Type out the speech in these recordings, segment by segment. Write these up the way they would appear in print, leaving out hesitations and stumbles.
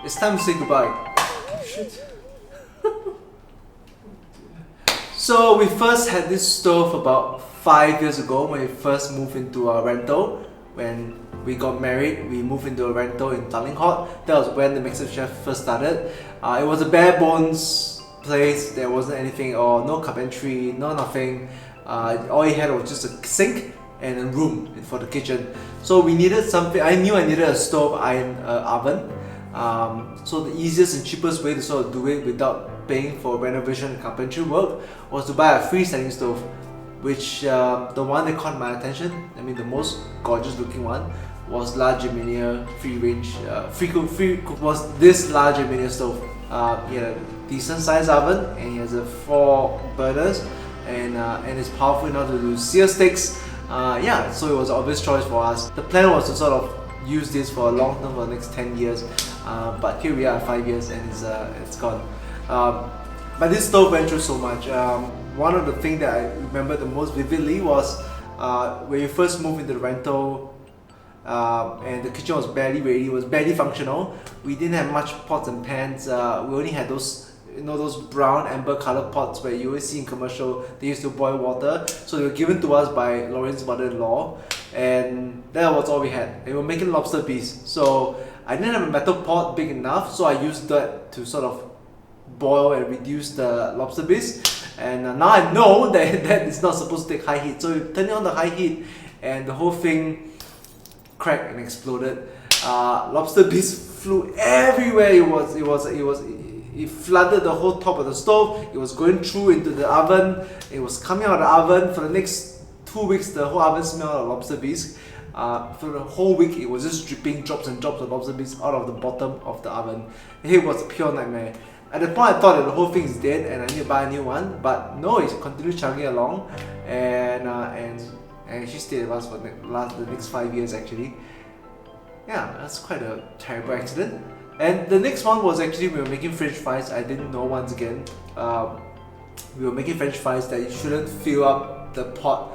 it's time to say goodbye. Oh, shit. So we first had this stove about 5 years ago when we first moved into our rental. When we got married, we moved into a rental in Darlinghot. That was when the Mixtape Chef first started. It was a bare bones place. There wasn't anything, or no carpentry, no nothing. All it had was just a sink and a room for the kitchen. So we needed something. I knew I needed a stove, iron, oven. So the easiest and cheapest way to sort of do it without paying for renovation and carpentry work was to buy a freestanding stove, which the one that caught my attention, I mean the most gorgeous looking one, was La Germania free range, free cook was this La Germania stove. He had a decent sized oven and he has a 4 burners and it's powerful enough to do sear steaks. Yeah, so it was an obvious choice for us. The plan was to sort of use this for a long term for the next 10 years, but here we are 5 years and it's gone. But this stove went through so much. One of the things that I remember the most vividly was when we first moved into the rental and the kitchen was barely ready, it was barely functional. We didn't have much pots and pans. We only had those, you know, those brown amber colored pots where you always see in commercial. They used to boil water, so they were given to us by Lauren's mother-in-law, and that was all we had. They were making lobster peas, so I didn't have a metal pot big enough, so I used that to sort of boil and reduce the lobster bisque. And now I know that it's not supposed to take high heat, so we turned it on the high heat and the whole thing cracked and exploded. Lobster bisque flew everywhere. It flooded the whole top of the stove. It was going through into the oven. It was coming out of the oven. For the next 2 weeks, the whole oven smelled of lobster bisque. For the whole week, it was just dripping drops and drops of lobster bisque out of the bottom of the oven. It was a pure nightmare. At the point, I thought that the whole thing is dead and I need to buy a new one, but no, it continued chugging along, and she stayed with us for the next 5 years actually. Yeah, that's quite a terrible accident. And the next one was actually we were making French fries. I didn't know once again. We were making French fries that you shouldn't fill up the pot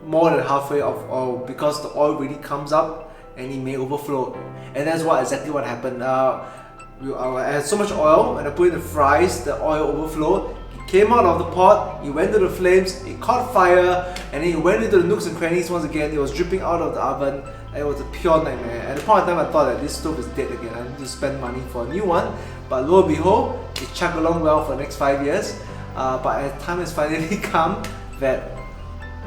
more than halfway of oil because the oil really comes up and it may overflow. And that's exactly what happened. I had so much oil and I put in the fries, the oil overflowed. It came out of the pot, it went to the flames, it caught fire, and then it went into the nooks and crannies once again. It was dripping out of the oven. It was a pure nightmare. At the point in time, I thought that this stove is dead again. I need to spend money for a new one. But lo and behold, it chugged along well for the next 5 years. But the time has finally come that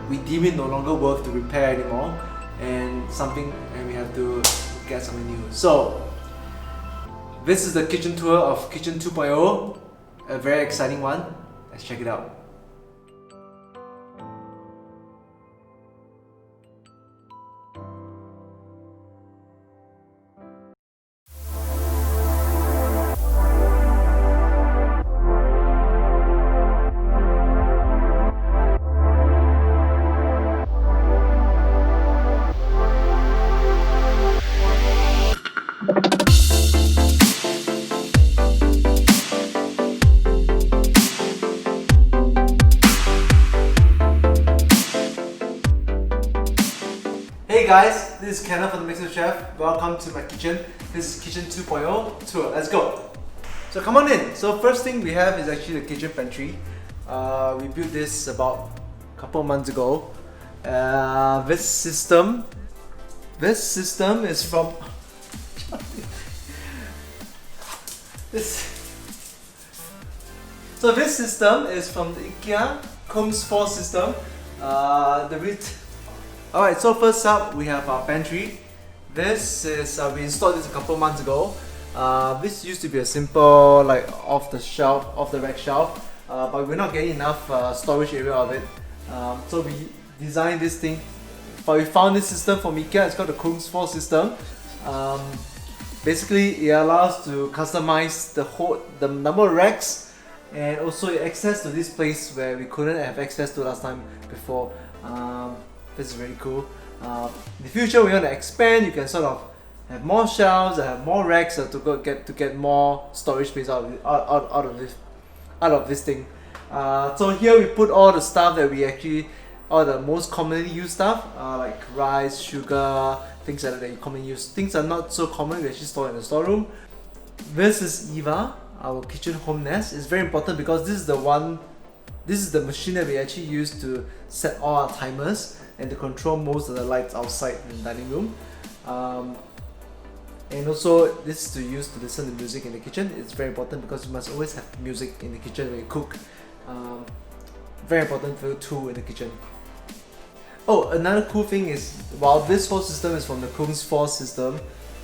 we deem it no longer worth to repair anymore, and we have to get something new. So this is the kitchen tour of Kitchen 2.0, a very exciting one. Let's check it out. Hey guys, this is Kenneth from the Mixtape Chef. Welcome to my kitchen. This is Kitchen 2.0 tour. Let's go. So come on in. So first thing we have is actually the kitchen pantry. We built this about a couple of months ago. This system is from So this system is from the IKEA Combs 4 system. Alright, so first up we have our pantry. This is, we installed this a couple months ago. This used to be a simple, like off the rack shelf, but we're not getting enough storage area of it. So we designed this thing. But we found this system from IKEA. It's called the Combs 4 system. Basically, it allows to customize the number of racks, and also access to this place where we couldn't have access to last time before. This is really cool. In the future, we want to expand. You can sort of have more shelves and have more racks to get more storage space out of this thing. So here we put all the stuff that all the most commonly used stuff, like rice, sugar, things like that you commonly use. Things are not so common, we actually store in the storeroom. This is Eva, our kitchen home nest. It's very important because this is the machine that we actually use to set all our timers and to control most of the lights outside in the dining room. And also this is to use to listen to music in the kitchen. It's very important because you must always have music in the kitchen when you cook. Very important for tool in the kitchen. Oh, another cool thing is, while this whole system is from the Kungs 4 system,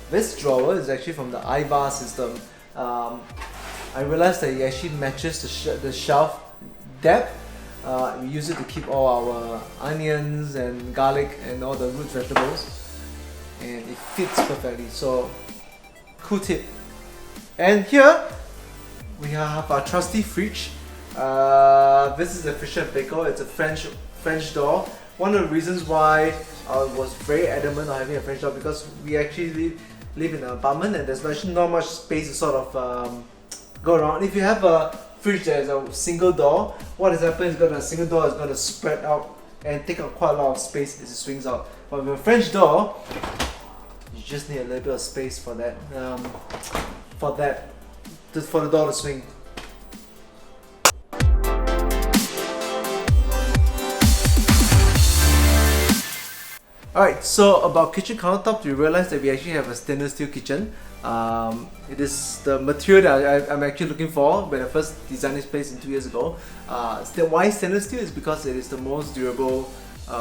this drawer is actually from the IVA system. I realized that it actually matches the shelf depth. We use it to keep all our onions and garlic and all the root vegetables, and it fits perfectly. So, cool tip. And here we have our trusty fridge. This is the Fisher & Paykel. It's a French door. One of the reasons why I was very adamant on having a French door, because we actually live in an apartment and there's actually not much space to sort of go around. If you have a fridge that is a single door, what has happened is that a single door is going to spread out and take up quite a lot of space as it swings out. But with a French door, you just need a little bit of space for that, for the door to swing. Alright, so about kitchen countertops, we realized that we actually have a stainless steel kitchen. It is the material that I'm actually looking for when I first designed this place 2 years ago. Why stainless steel is because it is the most durable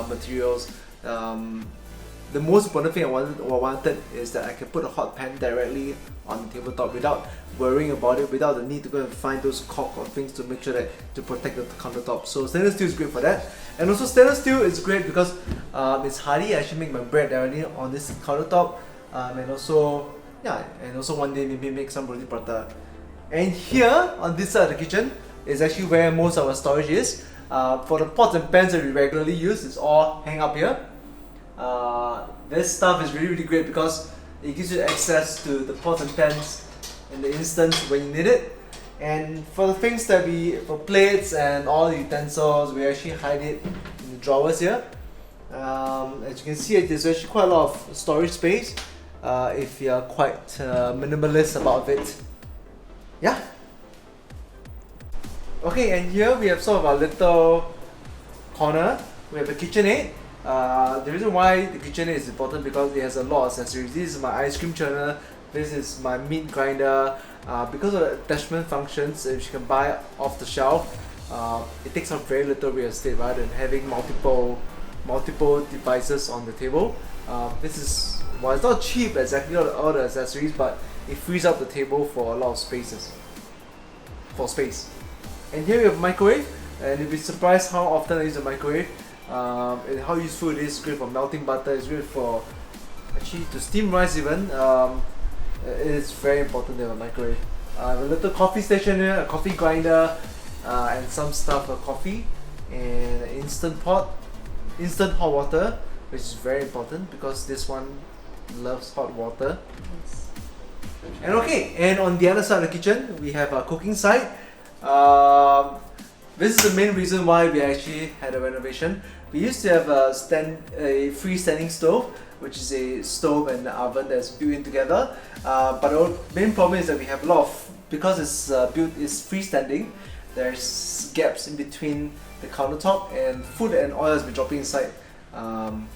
materials. The most important thing I wanted is that I can put a hot pan directly on the tabletop without worrying about it, without the need to go and find those cork or things to make sure that to protect the countertop. So stainless steel is great for that. And also stainless steel is great because it's hardy. I actually make my bread directly on this countertop, and also one day maybe make some roti prata. And here on this side of the kitchen is actually where most of our storage is. For the pots and pans that we regularly use, it's all hang up here. This stuff is really great because it gives you access to the pots and pans in the instant when you need it. And for the things that for plates and all the utensils, we actually hide it in the drawers here. As you can see, there's actually quite a lot of storage space if you're quite minimalist about it. Yeah. Okay, and here we have sort of our little corner. We have a KitchenAid. The reason why the KitchenAid is important because it has a lot of accessories. This is my ice cream churner. This is my meat grinder. Because of the attachment functions which you can buy off the shelf, it takes up very little real estate rather than having multiple devices on the table. This is, well, it's not cheap exactly all the accessories, but it frees up the table for a lot of space. And here we have a microwave, and you'll be surprised how often I use a microwave. And how useful it is. Great for melting butter. It's great for actually to steam rice even. It is very important to have a microwave. I have a little coffee station here, a coffee grinder, and some stuff for coffee, and an instant hot water, which is very important because this one loves hot water. Yes. And on the other side of the kitchen, we have our cooking side. This is the main reason why we actually had a renovation. We used to have a freestanding stove, which is a stove and an oven that's built in together. But the main problem is that we have a lot of, because it's freestanding, there's gaps in between the countertop, and food and oil has been dropping inside. And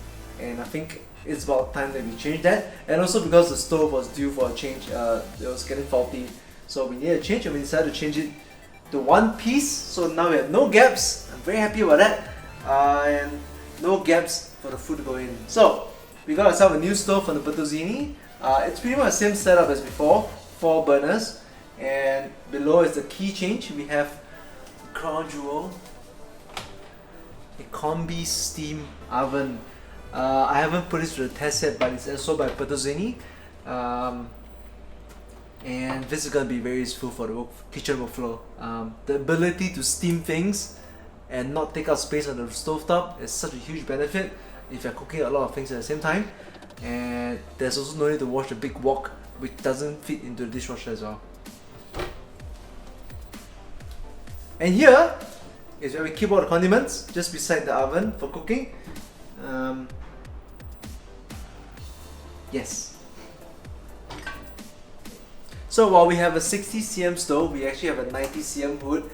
I think it's about time that we change that. And also because the stove was due for a change, it was getting faulty. So we needed a change, and we decided to change it to one piece. So now we have no gaps. I'm very happy about that. And no gaps for the food to go in. So we got ourselves a new stove from the Bertolini. It's pretty much the same setup as before, 4 burners, and below is the key change. We have the crown jewel, a Combi steam oven. I haven't put this to the test yet, but it's also by Bertolini. And this is going to be very useful for the kitchen workflow. The ability to steam things and not take up space on the stovetop is such a huge benefit if you're cooking a lot of things at the same time. And there's also no need to wash a big wok, which doesn't fit into the dishwasher as well. And here is where we keep all the condiments, just beside the oven for cooking. Yes. So while we have a 60cm stove, we actually have a 90cm hood.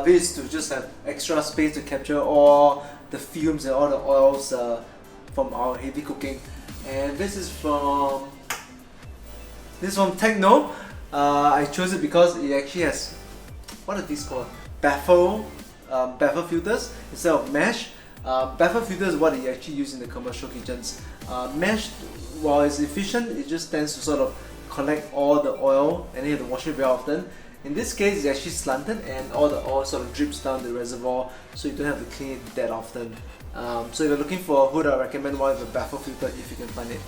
This is to just have extra space to capture all the fumes and all the oils from our heavy cooking. And this is from Techno. I chose it because it actually has, what are these called? Baffle filters instead of mesh. Baffle filter is what you actually use in the commercial kitchens. Mesh, while it's efficient, it just tends to sort of collect all the oil and then you have to wash it very often. In this case, it's actually slanted and all the oil sort of drips down the reservoir, so you don't have to clean it that often. So if you're looking for a hood, I recommend one with a baffle filter if you can find it.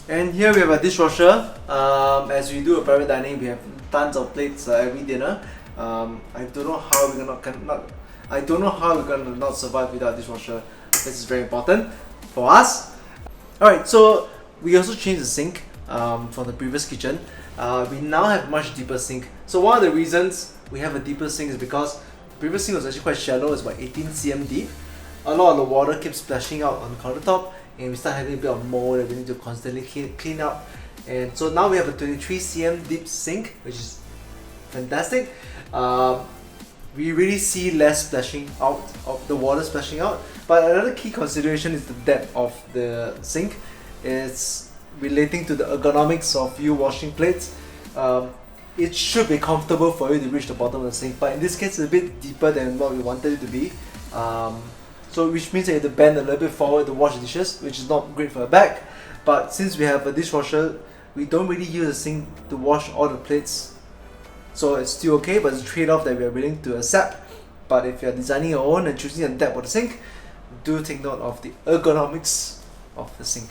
And here we have a dishwasher. As we do a private dining, we have tons of plates every dinner. I don't know how we're gonna not survive without dishwasher. This is very important for us. Alright, so we also changed the sink from the previous kitchen. We now have much deeper sink. So one of the reasons we have a deeper sink is because the previous sink was actually quite shallow. It's about 18cm deep. A lot of the water keeps splashing out on the countertop, and we start having a bit of mold that we need to constantly clean up. And so now we have a 23cm deep sink, which is fantastic. We really see less splashing out of the water splashing out. But another key consideration is the depth of the sink. It's relating to the ergonomics of you washing plates. It should be comfortable for you to reach the bottom of the sink, but in this case it's a bit deeper than what we wanted it to be. So which means that you have to bend a little bit forward to wash the dishes, which is not great for your back. But since we have a dishwasher, we don't really use the sink to wash all the plates. So it's still okay, but it's a trade-off that we are willing to accept. But if you're designing your own and choosing the depth of the sink, do take note of the ergonomics of the sink.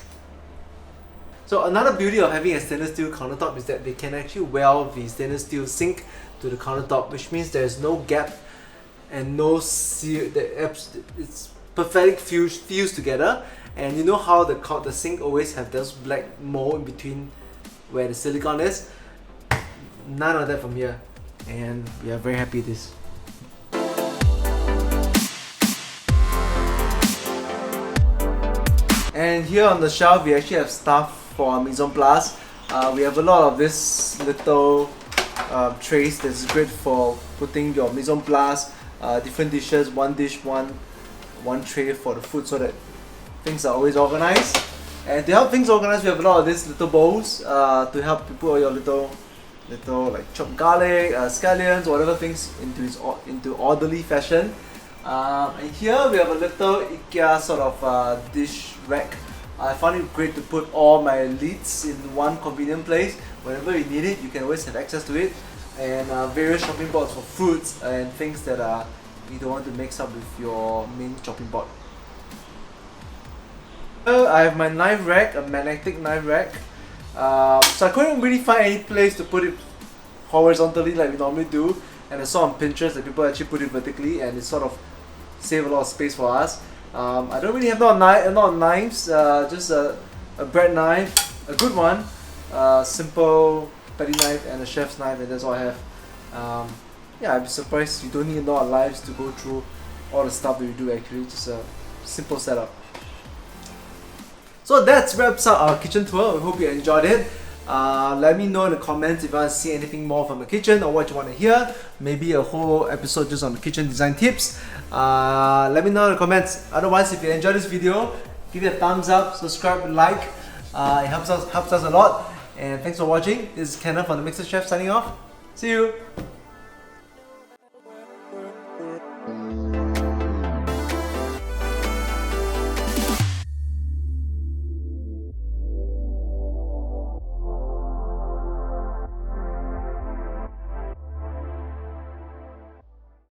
So another beauty of having a stainless steel countertop is that they can actually weld the stainless steel sink to the countertop, which means there is no gap and no seal. It's perfectly fused together. And you know how the sink always have those black mold in between where the silicone is? None of that from here, and we are very happy with this. And here on the shelf, we actually have stuff for our mise en place. We have a lot of this little trays that's great for putting your mise en place, different dishes, one dish, one tray for the food, so that things are always organized. And to help things organized, we have a lot of these little bowls to help you put your little like chopped garlic, scallions, whatever things into orderly fashion. And here we have a little IKEA sort of dish rack. I found it great to put all my lids in one convenient place. Whenever you need it, you can always have access to it. And various chopping boards for fruits and things that you don't want to mix up with your main chopping board. I have my knife rack, a magnetic knife rack. So I couldn't really find any place to put it horizontally like we normally do, and I saw on Pinterest that people actually put it vertically, and it sort of saved a lot of space for us. I don't really have a lot of knives, just a bread knife, a good one, simple petty knife and a chef's knife, and that's all I have. Yeah, I'd be surprised you don't need a lot of knives to go through all the stuff that you do actually, just a simple setup. So that wraps up our kitchen tour. I hope you enjoyed it. Let me know in the comments if you want to see anything more from the kitchen or what you want to hear. Maybe a whole episode just on the kitchen design tips. Let me know in the comments. Otherwise, if you enjoyed this video, give it a thumbs up, subscribe, like. It helps us a lot. And thanks for watching. This is Kenneth from the Mixtape Chef signing off. See you.